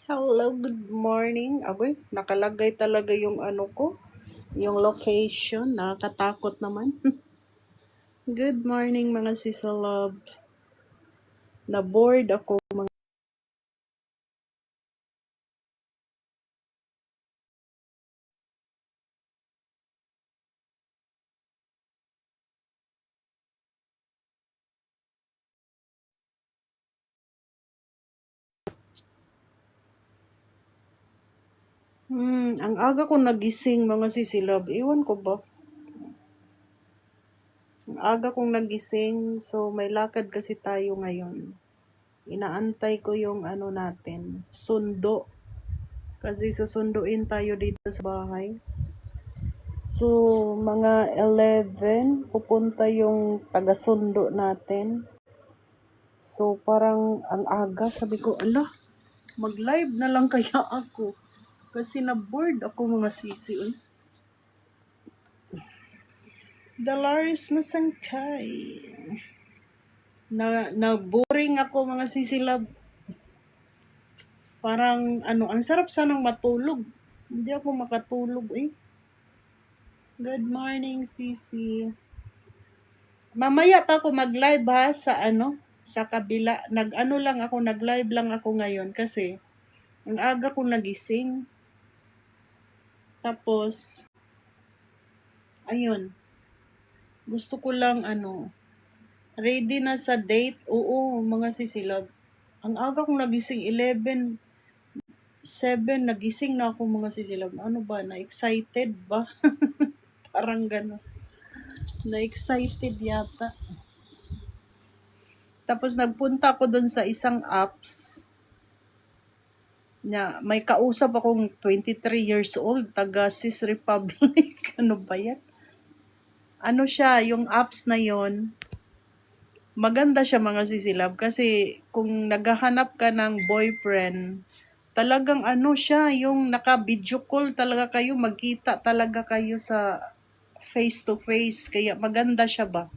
Hello, good morning. Agoy, nakalagay talaga yung ano ko, yung location. Nakakatakot naman. Good morning mga sisalab. Na-bored ako. Ang aga ko nagising mga sisilab. Iwan ko ba? Ang aga kong nagising. So, may lakad kasi tayo ngayon. Inaantay ko yung ano natin, sundo. Kasi susunduin tayo dito sa bahay. So, mga 11, pupunta yung taga-sundo natin. So, parang ang aga, sabi ko, ala, mag-live na lang kaya ako. Kasi na-bored ako mga sisi. Uy. Dalaris Masangkay. Na-boring ako mga sisi love. Parang, ano, ang sarap sanang matulog. Hindi ako makatulog eh. Good morning, sisi. Mamaya pa ako mag-live ha sa ano, sa kabila. Nag-ano lang ako, nag-live lang ako ngayon kasi ang aga ko nagising. Tapos, ayun, gusto ko lang ano, ready na sa date. Oo, mga sisilab. Ang aga kong nagising, 7 nagising na ako mga sisilab. Ano ba, na-excited ba? Parang gano'n. Na-excited yata. Tapos nagpunta ako doon sa isang apps na may kausap akong 23 years old, taga Sis Republic. Ano ba yan? Ano siya, yung apps na yon, maganda siya mga sisilab kasi kung naghahanap ka ng boyfriend, talagang ano siya, yung naka-video call talaga kayo, magkita talaga kayo sa face to face, kaya maganda siya ba?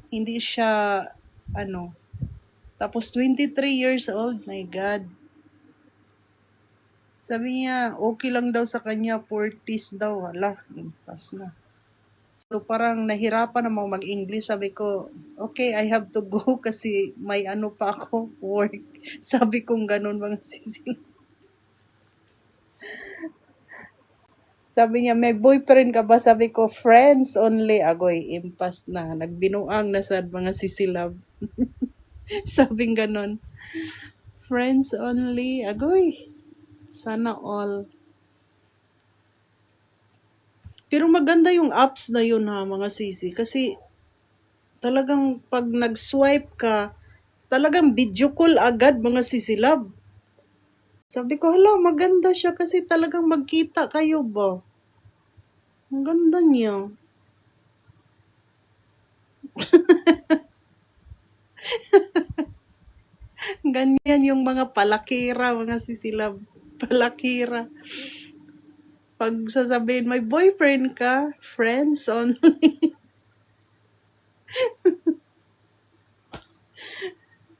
Hindi siya, ano, tapos 23 years old, my God. Sabi niya, okay lang daw sa kanya, 40s daw, wala, impas na. So parang nahirapan namang mag-English. Sabi ko, okay, I have to go kasi may ano pa ako, work. Sabi kong ganun mga sisil. Sabi niya, may boyfriend ka ba? Sabi ko, friends only. Agoy, impas na. Nagbinuang na sa mga sisilab. Sabing ganun. Friends only. Agoy, sana all. Pero maganda yung apps na yun ha, mga sisi. Kasi talagang pag nag-swipe ka, talagang video call agad mga sisilab. Sabi ko, hala, maganda siya kasi talagang magkita kayo ba? Ang ganda niya. Ganyan yung mga palakira, mga sisilab. Palakira. Pag sasabihin, may boyfriend ka, friends only.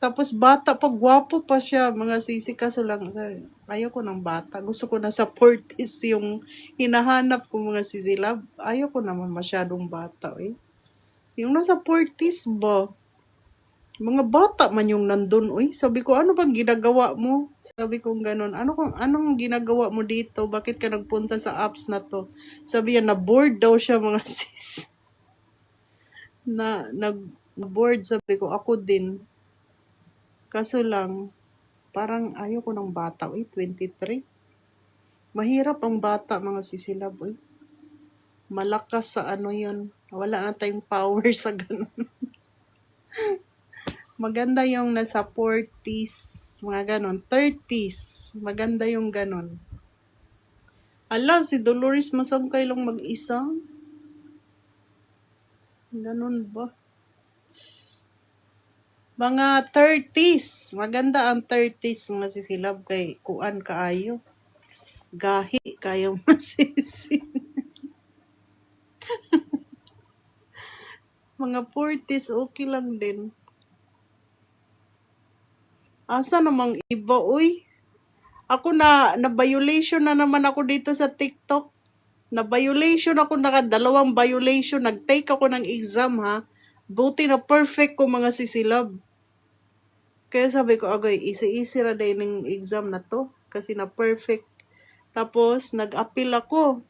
Tapos bata pa, gwapo pa siya, mga sisi. Kaso lang, ayoko ng bata. Gusto ko na sa 40s yung hinahanap ko mga sisilab. Ayoko naman masyadong bata eh. Yung nasa 40s ba? Mga bata man yung nandun, uy. Sabi ko, ano bang ginagawa mo? Sabi ko ganun, anong ginagawa mo dito? Bakit ka nagpunta sa apps na to? Sabi niya, na-bored daw siya mga sis. Na-bored, sabi ko, ako din. Kaso lang, parang ayoko ng bata, uy, 23. Mahirap ang bata, mga sisilab, uy. Malakas sa ano yun. Wala na tayong power sa ganun. Maganda yung nasa 40s, mga ganon, 30s. Maganda yung ganon. Ala, si Dolores Masangkay lang mag-isa. Ganon ba? Mga 30s. Maganda ang 30s mga sisilab kay kuan kaayo. Gahi kayong masisi. Mga 40s okay lang din. Asa namang iba, uy? Ako na violation na naman ako dito sa TikTok. Na violation ako, nakadalawang violation. Nag-take ako ng exam ha. Buti na perfect ko mga sisilab. Kaya sabi ko, agoy, easy-easy ra din ng exam na to. Kasi na perfect. Tapos, nag-appeal ako.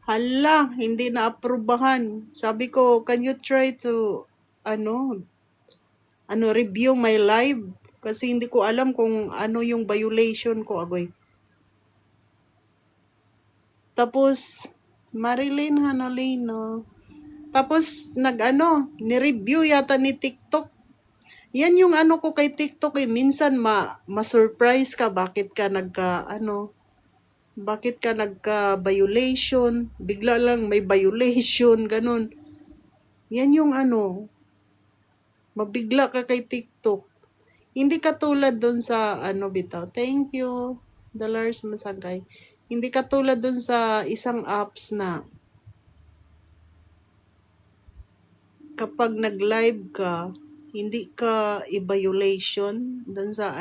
Hala, hindi na aprubahan. Sabi ko, can you try to, review my live? Kasi hindi ko alam kung ano yung violation ko, agoy. Tapos, Marilyn Hanalino. Tapos, ni-review yata ni TikTok. Yan yung ano ko kay TikTok eh. Minsan ma-surprise ka bakit ka nagka-violation. Bigla lang may violation, ganun. Yan yung mabigla ka kay TikTok. Hindi katulad dun sa bitaw. Thank you, Dollars Masagay. Hindi katulad dun sa isang apps na kapag nag-live ka, hindi ka i-violation dun sa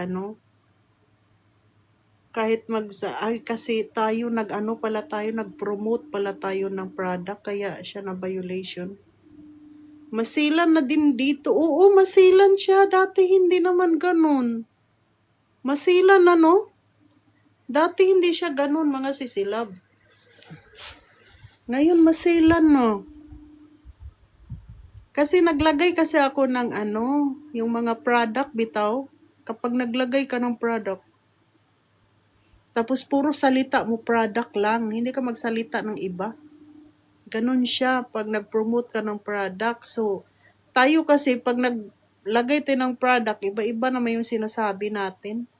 kahit kasi tayo nag-promote pala tayo ng product, kaya siya na violation. Masilan na din dito. Oo, masilan siya. Dati hindi naman ganun. Masilan na, no? Dati hindi siya ganun, mga sisilab. Ngayon, masilan, no? Kasi naglagay kasi ako ng yung mga product bitaw. Kapag naglagay ka ng product, tapos puro salita mo product lang, hindi ka magsalita ng iba. Ganun siya pag nag-promote ka ng product. So, tayo kasi pag naglagay tayo ng product, iba-iba naman yung sinasabi natin.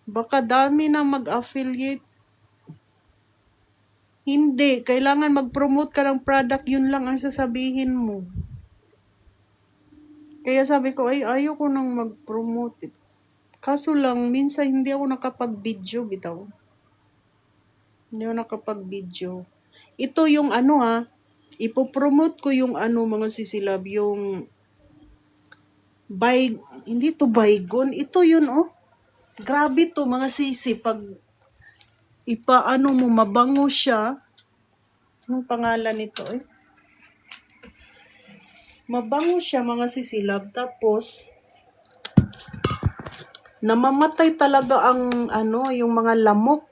Baka dami na mag-affiliate. Hindi, kailangan mag-promote ka ng product, yun lang ang sasabihin mo. Kaya sabi ko, ayaw ko nang mag-promote. Kaso lang, minsan hindi ako nakapag-video, bitaw. Hindi ako nakapag-video. Ito yung ipopromote ko yung mga sisilab, yung hindi to baygon, ito yun, Grabe to, mga sisi, pag mo, mabango siya. Anong pangalan nito, Mabango siya, mga sisilab, tapos namamatay talaga ang yung mga lamok.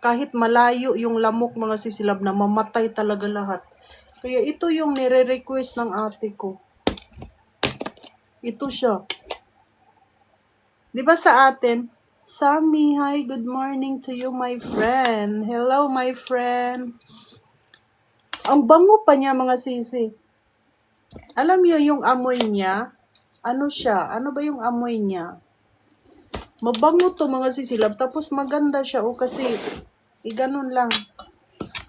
Kahit malayo yung lamok, mga sisilab, namamatay talaga lahat. Kaya ito yung nire-request ng ate ko. Ito siya. 'Di ba sa atin, Sammy, hi, good morning to you, my friend. Hello, my friend. Ang bango pa niya, mga sisi. Alam niyo yung amoy niya? Ano siya? Ano ba yung amoy niya? Mabango to, mga sisilab. Tapos maganda siya, kasi ganun lang.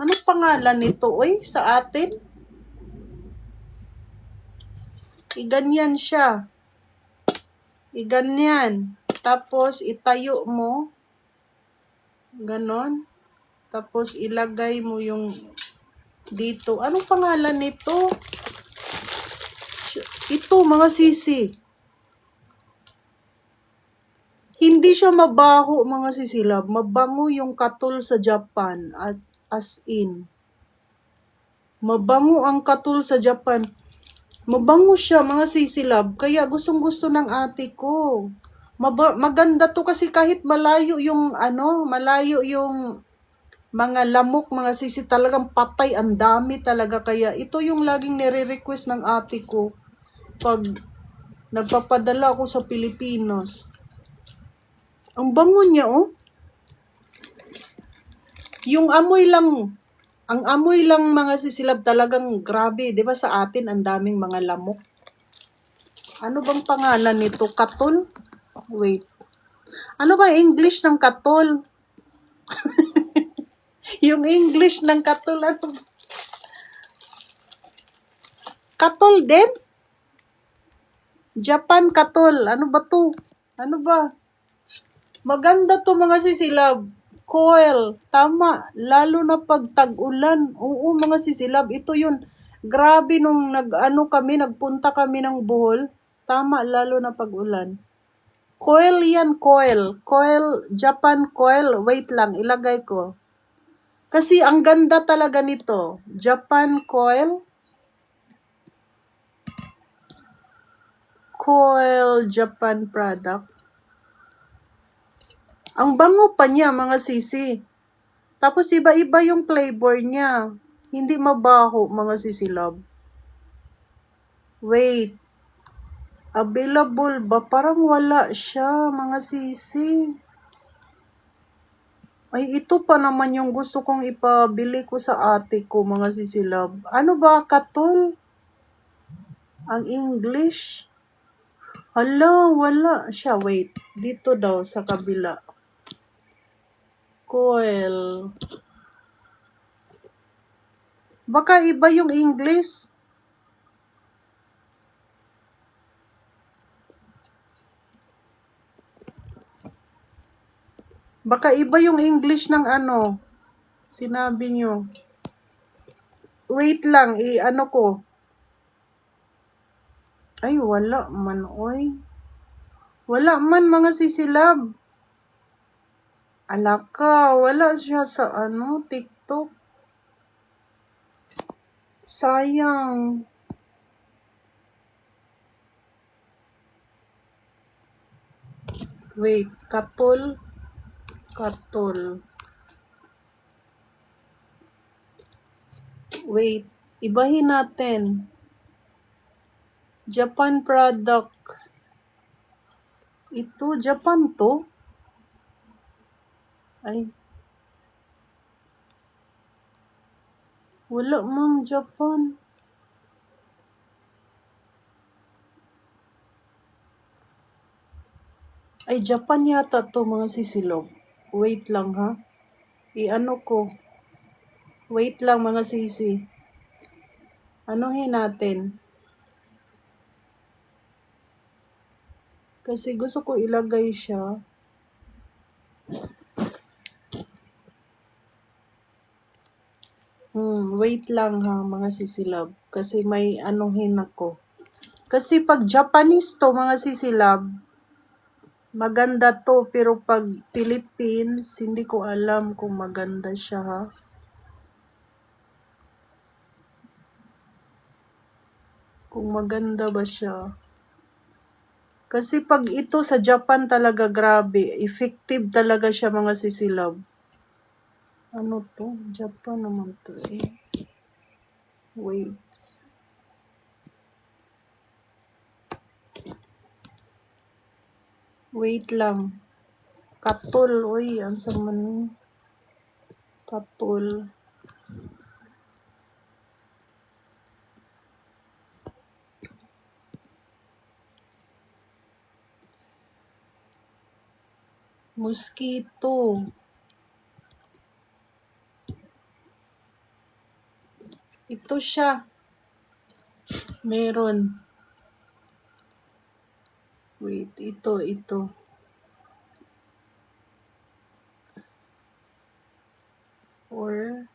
Anong pangalan nito, sa atin? Ganyan siya. Ganyan. Tapos itayo mo. Ganon. Tapos ilagay mo yung dito. Anong pangalan nito? Ito, mga sisi. Hindi siya mabaho, mga sisilab. Mabango yung katol sa Japan. As in. Mabango ang katol sa Japan. Mabango siya, mga sisilab. Kaya gustong-gusto ng ate ko. Maganda to kasi kahit malayo yung mga lamok, mga sisi, talagang patay, ang dami talaga. Kaya ito yung laging nire-request ng ate ko pag nagpapadala ako sa Pilipinas. Ang bango niya, yung amoy lang, ang amoy lang, mga sisilab, talagang grabe. 'Di ba sa atin ang daming mga lamok? Ano bang pangalan nito? Katol? Wait. Ano ba English ng katol? Yung English ng katol, Katol din? Japan katol. Ano ba to? Ano ba? Maganda to, mga sisilab. Coil. Tama. Lalo na pag tag-ulan. Oo, mga sisilab. Ito yun. Grabe nung nagpunta kami ng Bohol. Tama, lalo na pag-ulan. Coil yan, coil. Coil, Japan coil. Wait lang, ilagay ko. Kasi ang ganda talaga nito. Japan coil. Coil Japan product. Ang bango pa niya, mga sisi. Tapos iba-iba yung flavor niya. Hindi mabaho, mga sisi love. Wait. Available ba? Parang wala siya, mga sisi. Ay, ito pa naman yung gusto kong ipabili ko sa ate ko, mga sisi love. Ano ba, katol? Ang English? Hala, wala siya. Wait, dito daw sa kabila. Coil. Baka iba yung English. Baka iba yung English ng ano. Sinabi nyo. Wait lang, ano ko. Ay, wala man, oy. Wala man, mga sisilab. Alaka, wala siya sa ano, TikTok. Sayang. Wait, katol. Katol. Wait, ibahin natin. Japan product. Ito, Japan to? Ay. Wala mang Japan. Ay, Japan yata to, mga sisilog. Wait lang, ha? I-ano ko. Wait lang, mga sisi. Anuhin natin. Kasi gusto ko ilagay siya. Wait lang, ha, mga sisilab. Kasi may anuhin ako. Kasi pag Japanese to, mga sisilab, maganda to. Pero pag Philippines, hindi ko alam kung maganda siya, ha. Kung maganda ba siya. Kasi pag ito sa Japan talaga, grabe. Effective talaga siya, mga sisilab. Ano to? Japan naman to eh. Wait. Wait lang. Katol. Uy, ang saman. Katol. Mosquito. Ito siya. Meron. Wait, ito. Or,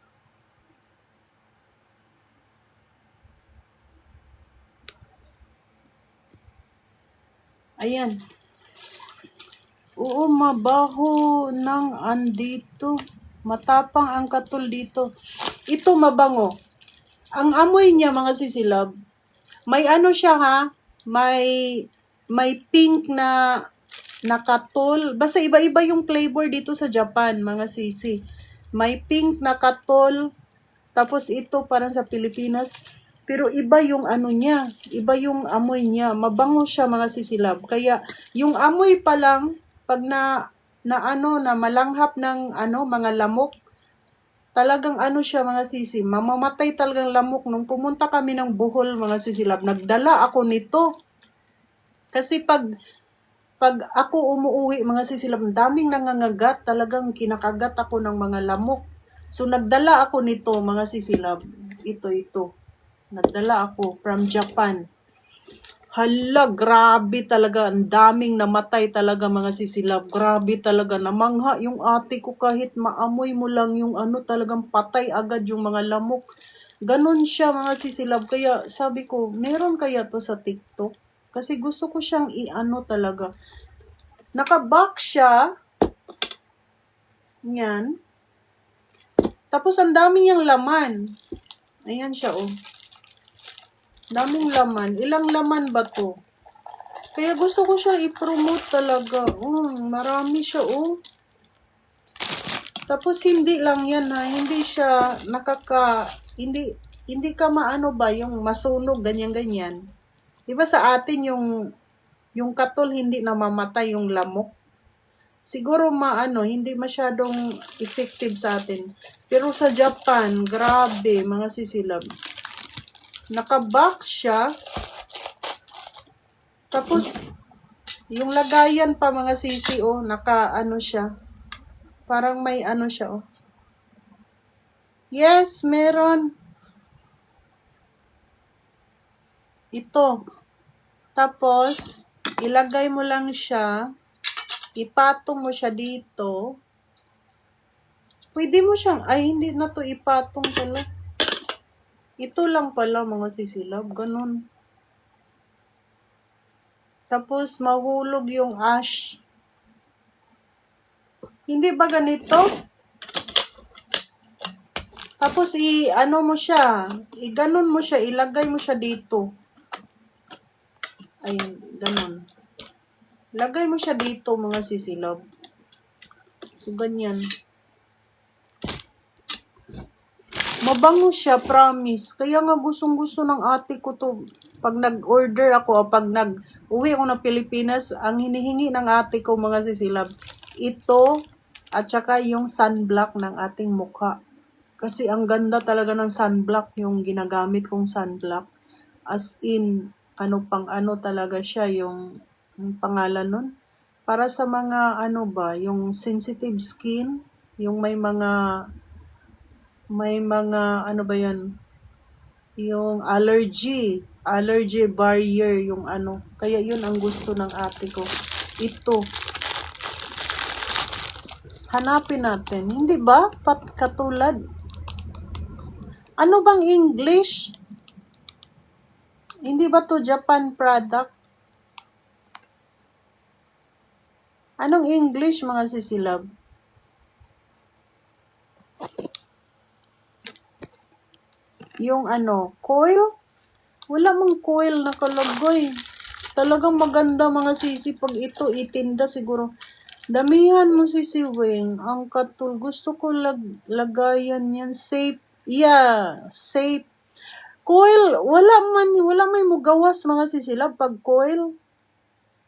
ayan. Oo, mabaho ng andito. Matapang ang katol dito. Ito mabango. Ang amoy niya, mga sisilab, may ano siya, ha? May pink na katol. Basta iba-iba yung flavor dito sa Japan, mga sisi. May pink na katol. Tapos ito parang sa Pilipinas. Pero iba yung ano niya. Iba yung amoy niya. Mabango siya, mga sisilab. Kaya yung amoy pa lang, pag na malanghap ng mga lamok, talagang ano siya, mga sisi, mamamatay talagang lamok. Nung pumunta kami ng Bohol, mga sisilab, nagdala ako nito. Kasi pag ako umuuwi, mga sisilab, daming nangangagat, talagang kinakagat ako ng mga lamok. So nagdala ako nito, mga sisilab. Ito. Nagdala ako from Japan. Hala, grabe talaga. Ang daming namatay talaga, mga sisilab. Grabe talaga. Namangha yung ate ko kahit maamoy mo lang yung talagang patay agad yung mga lamok. Ganon siya, mga sisilab. Kaya sabi ko, meron kaya to sa TikTok? Kasi gusto ko siyang talaga. Naka-box siya. Yan. Tapos, ang dami niyang laman. Ayan siya, oh. Daming laman. Ilang laman ba to? Kaya gusto ko siya i-promote talaga. Marami siya, oh. Tapos, hindi lang yan, ha. Hindi siya hindi ka maano ba, yung masunog, ganyan-ganyan. Diba sa atin yung katol hindi namamatay yung lamok? Siguro hindi masyadong effective sa atin. Pero sa Japan, grabe, mga sisilab. Naka-box siya. Tapos, yung lagayan pa mga sisi, oh, siya. Parang may siya, oh. Yes, meron. Ito. Tapos, ilagay mo lang siya. Ipatong mo siya dito. Pwede mo siyang, hindi na to ipatong pala. Ito lang pala mga sisilab, ganun. Tapos mahulog yung ash. Hindi ba ganito? Tapos mo siya, ganun mo siya, ilagay mo siya dito. Ayun, ganun. Lagay mo siya dito mga sisilab. So, ganyan. Mabango siya, promise. Kaya nga gustong-gusto ng ate ko to. Pag nag-order ako, pag nag-uwi ako ng Pilipinas, ang hinihingi ng ate ko mga sisilab, ito at saka yung sunblock ng ating mukha. Kasi ang ganda talaga ng sunblock, yung ginagamit kong sunblock. As in, talaga siya, yung pangalan nun. Para sa mga, yung sensitive skin, yung may mga, yung allergy barrier, yung kaya yun ang gusto ng ate ko. Ito. Hanapin natin. Hindi ba? Katulad. Ano bang English? Hindi ba to Japan product? Anong English mga sisilab? Yung coil? Wala mang coil nakalagay. Talagang maganda mga sisi. Pag ito itinda siguro. Damihan mo sisi Weng. Ang katul. Gusto ko lagayan yan. Safe. Yeah. Safe. Coil. Wala may mugawas mga sisilab pag coil.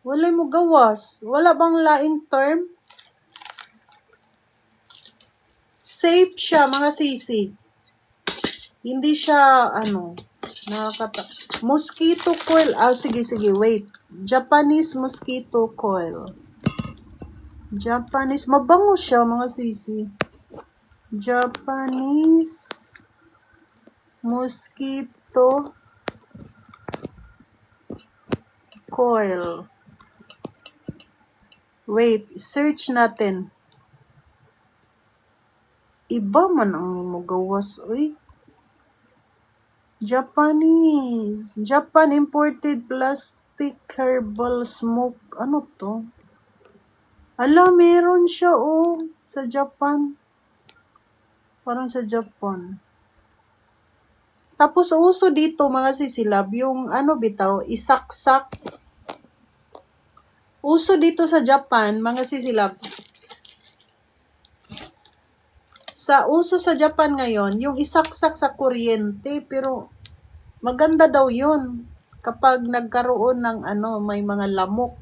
Wala mo gawas. Wala bang laing term? Safe siya mga sisi. Hindi siya, mosquito coil. Sige, wait. Japanese mosquito coil. Japanese, mabango siya mga sisi. Japanese mosquito coil. Wait, search natin. Iba man ang magawas. Uy. Japan imported plastic herbal smoke. Ano to? Meron siya, oh. Sa Japan. Parang sa Japan. Tapos, uso dito, mga sisilab, yung, bitaw, isaksak. Uso dito sa Japan, mga sisilab. Uso sa Japan ngayon, yung isaksak sa kuryente, pero maganda daw yun kapag nagkaroon ng may mga lamok.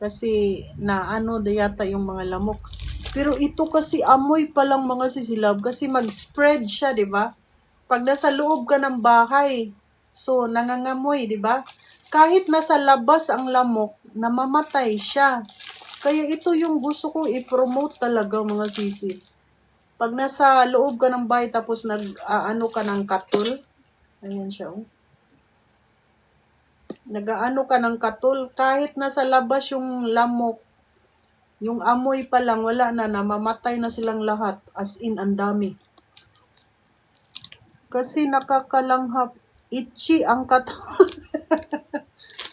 Kasi yata yung mga lamok. Pero ito kasi amoy pa lang mga sisilab kasi mag-spread siya, 'di ba? Pag nasa loob ka ng bahay, so nangangamoy, 'di ba? Kahit nasa labas ang lamok, namamatay siya. Kaya ito yung gusto kong i-promote talaga mga sisi. Pag nasa loob ka ng bahay tapos ka ng katol, ayan siya, oh. Nag-aano ka ng katol, kahit nasa labas yung lamok, yung amoy pa lang, wala na, namamatay na silang lahat. As in, ang dami. Kasi nakakalanghap. Itchy ang katol.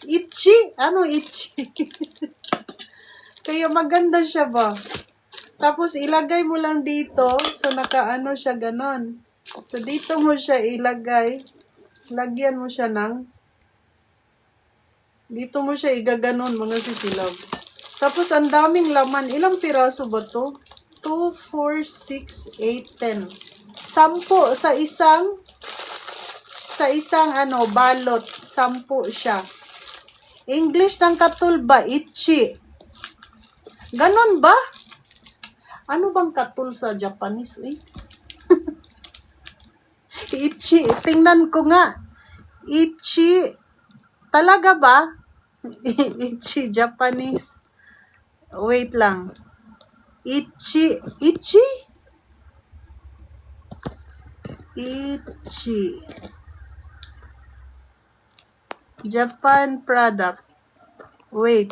Itchy? Ano itchy? Kaya maganda siya ba? Tapos ilagay mo lang dito. So nakaano siya ganon. So dito mo siya ilagay. Lagyan mo siya ng dito mo siya igaganon mga sisilab. Tapos ang daming laman. Ilang piraso ba to? 2, 4, 6, 8, 10. 10 sa isang balot. 10 siya. English ng katul ba? Ichi. Ganon ba? Ano bang katul sa Japanese eh? Ichi. Tingnan ko nga. Ichi. Talaga ba? Ichi, Japanese. Wait lang. Ichi. Ichi? Ichi. Japan product. Wait.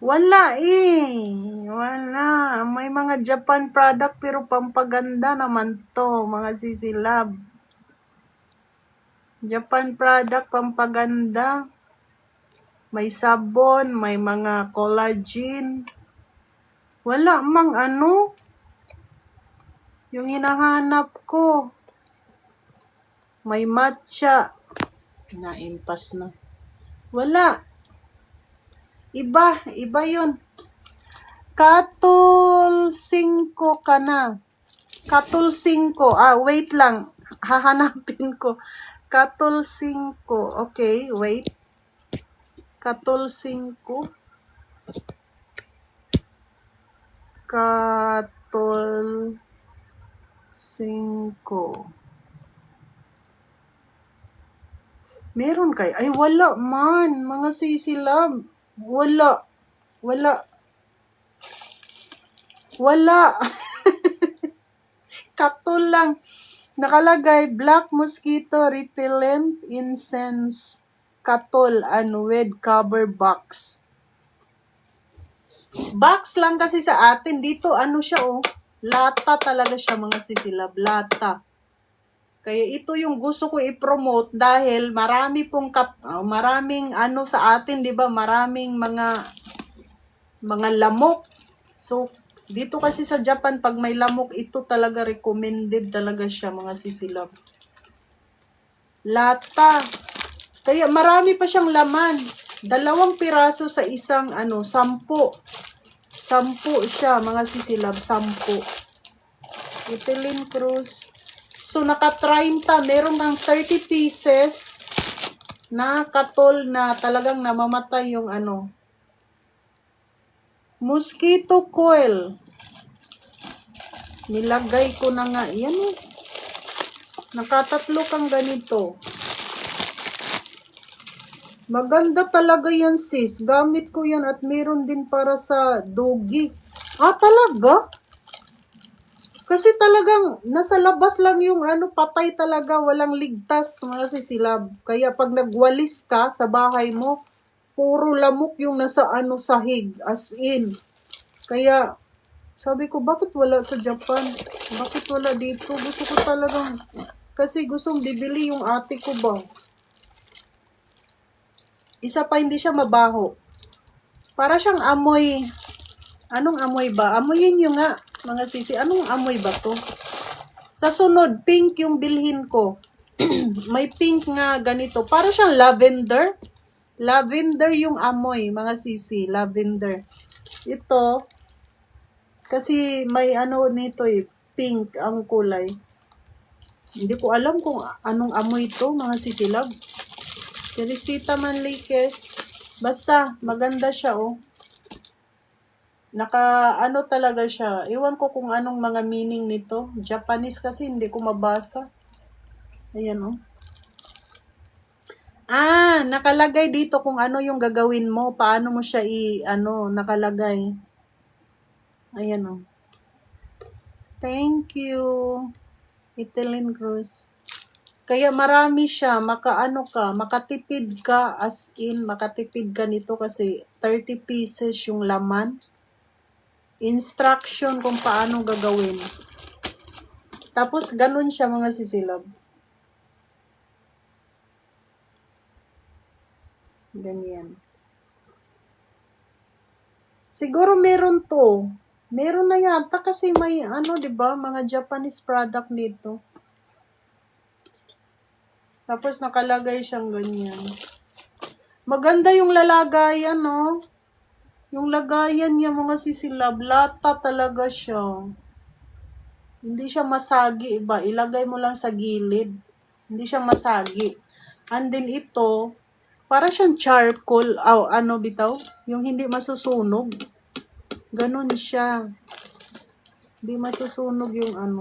Wala eh. Wala. May mga Japan product pero pampaganda naman to, mga sisilab. Japan product, pampaganda. May sabon, may mga collagen. Wala mang yung hinahanap ko. May matcha. Naimpas na. Wala. Iba yun. Katul 5 ka na. Katul 5. Wait lang. Hahanapin ko. Katul 5. Okay, wait. Katul 5. Katul 5. Meron kay? Ay, wala man. Mga sisilab. Wala. Katul lang. Nakalagay, black mosquito repellent incense katul with cover box. Box lang kasi sa atin. Dito, siya lata talaga siya mga sisilab. Lata. Kaya ito yung gusto ko i-promote dahil marami pong maraming sa atin, 'di ba? Maraming mga lamok. So dito kasi sa Japan pag may lamok, ito talaga recommended talaga siya mga sisilab. Lata. Kaya marami pa siyang laman. 2 piraso sa isang 10. 10 siya mga sisilab, 10. Ethylene Cruz. So, naka-30, meron ng 30 pieces na katol na talagang namamatay yung Mosquito coil. Nilagay ko na nga. Yan Nakatatlo kang ganito. Maganda talaga yan sis. Gamit ko yan at meron din para sa doggy. Talaga? Kasi talagang nasa labas lang yung patay talaga, walang ligtas mga sisilab. Kaya pag nagwalis ka sa bahay mo, puro lamok yung nasa sahig, as in. Kaya sabi ko, bakit wala sa Japan? Bakit wala dito? Gusto ko talagang, kasi gustong bibili yung ate ko ba. Isa pa, hindi siya mabaho. Para siyang amoy, anong amoy ba? Amoyin nyo nga. Mga sisi, anong amoy ba to? Sa sunod, pink yung bilhin ko. May pink nga ganito. Para siyang lavender. Lavender yung amoy, mga sisi. Lavender. Ito, kasi may nito pink ang kulay. Hindi ko alam kung anong amoy to, mga sisilab. Teresita Manliques. Basta, maganda siya Naka talaga siya. Iwan ko kung anong mga meaning nito. Japanese kasi hindi ko mabasa. Ayan nakalagay dito kung ano yung gagawin mo. Paano mo siya nakalagay. Ayan Thank you. Ethylene Cruz. Kaya marami siya. Makatipid ka as in. Makatipid ka nito kasi 30 pieces yung laman. Instruction kung paano gagawin. Tapos, ganun siya mga sisilab. Ganyan. Siguro meron to. Meron na yata kasi may ano, 'di ba, mga Japanese product dito. Tapos nakalagay siyang ganyan. Maganda yung lalagayan, no? Yung lagayan niya mga sisilab, lata talaga siya. Hindi siya masagi, iba. Ilagay mo lang sa gilid. Hindi siya masagi. And then ito, para siyang charcoal, ano bitaw? Yung hindi masusunog. Ganon siya. Hindi masusunog yung ano.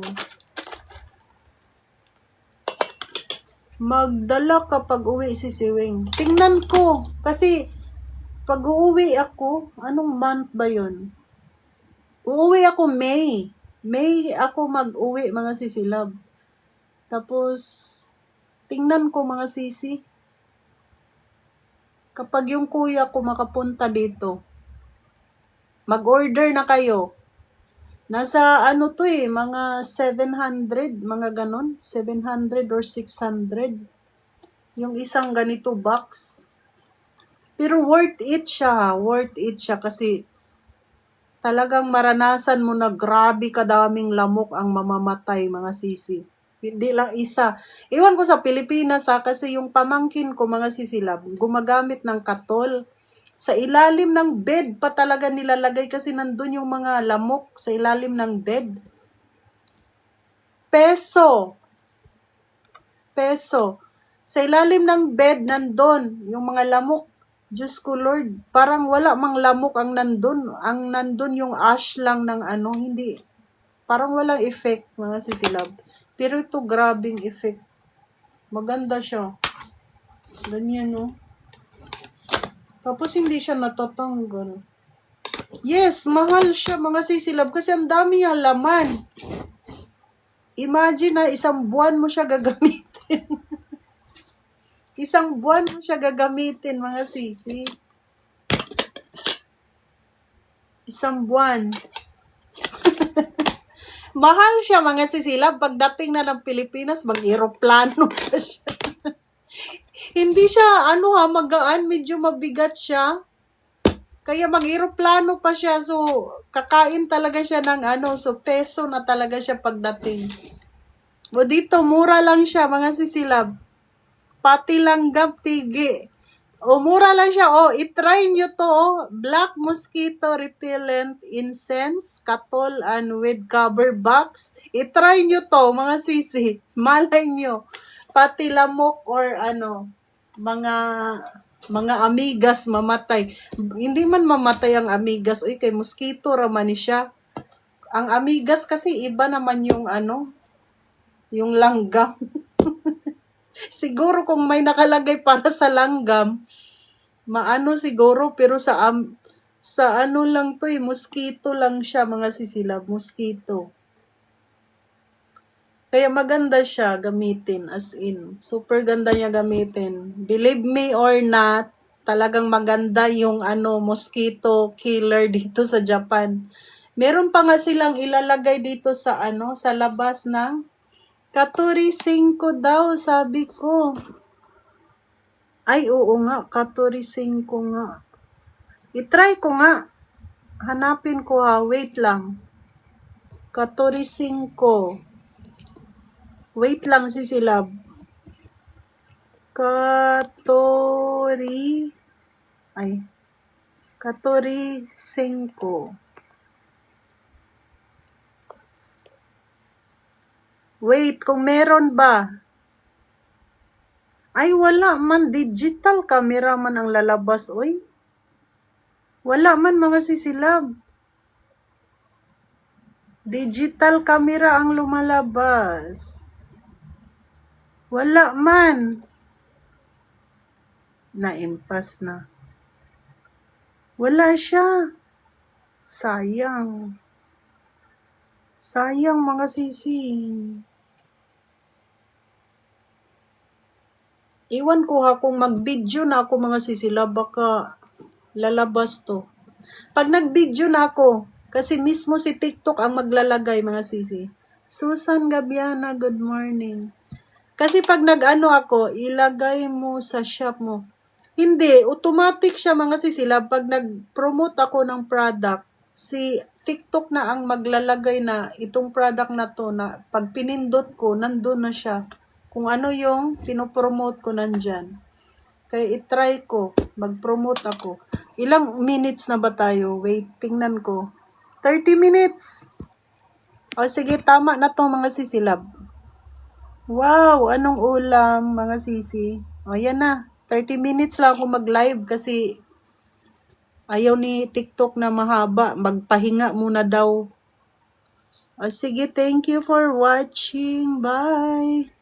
Magdala kapag uwi si Siwing. Tingnan ko. Kasi, pag uuwi ako, anong month ba yun? Uuwi ako May. May ako mag-uwi mga sisilab. Tapos, tingnan ko mga sisi. Kapag yung kuya ko makapunta dito, mag-order na kayo. Nasa ano to mga 700, mga ganon, 700 or 600. Yung isang ganito box. Pero worth it siya, worth it siya kasi talagang maranasan mo na grabe kadaming lamok ang mamamatay mga sisi. Hindi lang isa. Iwan ko sa Pilipinas kasi yung pamangkin ko mga sisilab, gumagamit ng katol. Sa ilalim ng bed pa talaga nilalagay kasi nandun yung mga lamok sa ilalim ng bed. Peso. Sa ilalim ng bed nandun yung mga lamok. Diyos ko Lord, parang wala mang lamok ang nandun. Ang nandun yung ash lang ng ano, hindi. Parang walang effect mga sisilab. Pero ito grabing effect. Maganda siya. Ganyan, no? Tapos hindi siya natatanggal. Yes, mahal siya mga sisilab kasi ang dami niya laman. Imagine na isang buwan mo siya gagamitin. Isang buwan mo siya gagamitin mga sisi. Isang buwan. Mahal siya mga sisilab. Pagdating na ng Pilipinas, mag-aeroplano pa siya. Hindi siya, magaan, medyo mabigat siya. Kaya mag-aeroplano pa siya. So, kakain talaga siya ng so peso na talaga siya pagdating. O dito, mura lang siya, mga sisilab. Pati langgam, tigi. O, mura lang siya. O, itry nyo to. Black mosquito repellent incense, katol, and with cover box. Itry nyo to, mga sisi. Malay nyo. Pati lamok or mga amigas mamatay. Hindi man mamatay ang amigas. Uy, kay mosquito raman siya. Ang amigas kasi iba naman yung yung langgam. Siguro kung may nakalagay para sa langgam, siguro, pero sa lang to mosquito lang siya mga sisilab, mosquito. Kaya maganda siya gamitin, as in, super ganda niya gamitin. Believe me or not, talagang maganda yung mosquito killer dito sa Japan. Meron pa nga silang ilalagay dito sa sa labas ng Katuri 5 daw, sabi ko. Ay, oo nga, Katuri 5 nga. I-try ko nga. Hanapin ko ha, wait lang. Katuri 5. Wait lang sisilab. Katuri 5. Wait, kung meron ba? Ay, wala man. Digital camera man ang lalabas, oy. Wala man mga sisilab. Digital camera ang lumalabas. Wala man. Naimpas na. Wala siya. Sayang. Sayang mga sisi. Iwan ko ha kung mag-video na ako mga sisila, baka lalabas to. Pag nag-video na ako, kasi mismo si TikTok ang maglalagay mga sisi. Susan Gabiana, good morning. Kasi pag ako, ilagay mo sa shop mo. Hindi, automatic siya mga sisilab. Pag nag-promote ako ng product, si TikTok na ang maglalagay na itong product na to na pag pinindot ko, nandun na siya. Kung ano yung pinopromote ko nandyan. Kaya itry ko, mag-promote ako. Ilang minutes na ba tayo? Wait, tingnan ko. 30 minutes. O sige, tama na to mga sisilab. Wow, anong ulam mga sisi? O yan na. 30 minutes lang ako mag-live kasi ayaw ni TikTok na mahaba. Magpahinga muna daw. O sige, thank you for watching. Bye!